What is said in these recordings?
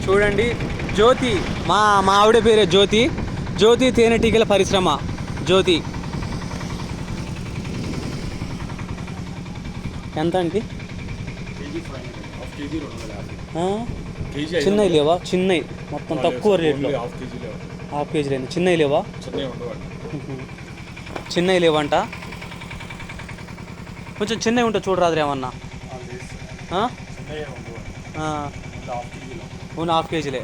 చూడండి జ్యోతి, మా మా ఆవిడ పేరే జ్యోతి. జ్యోతి తేనెటీగల పరిశ్రమ. జ్యోతి ఎంత అండి? చిన్నవి లేవా? చిన్నవి మొత్తం తక్కువ రేట్లో. హాఫ్ కేజీ లేని చిన్నవి లేవా? చిన్నవి లేవంట. కొంచెం చిన్నవి ఉంటాయి చూడరాదు ఏమన్నా. ఓన్ హాఫ్ కేజీలే.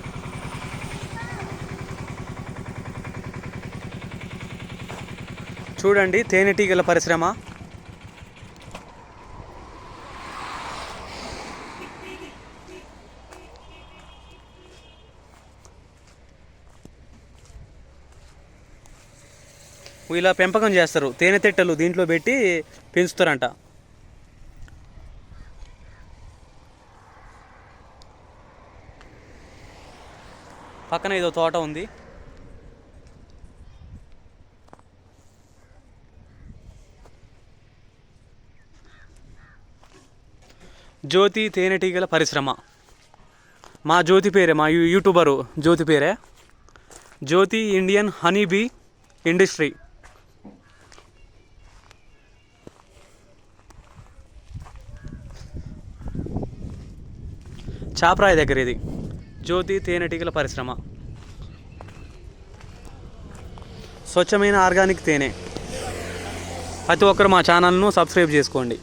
చూడండి తేనెటీగల పరిశ్రమ. ఇలా పెంపకం చేస్తారు. తేనెతెట్టలు దీంట్లో పెట్టి పెంచుతారంట. పక్కన ఏదో తోట ఉంది. జ్యోతి తేనెటీగల పరిశ్రమ. మా జ్యోతి పేరే, మా యూట్యూబరు జ్యోతి పేరే. Jyothi Indian honey bee industry. Chaparai దగ్గర ఇది జ్యోతి తేనెటీగల పరిశ్రమ. స్వచ్ఛమైన ఆర్గానిక్ తేనె. ప్రతి ఒక్కరు మా ఛానల్ను సబ్స్క్రైబ్ చేసుకోండి.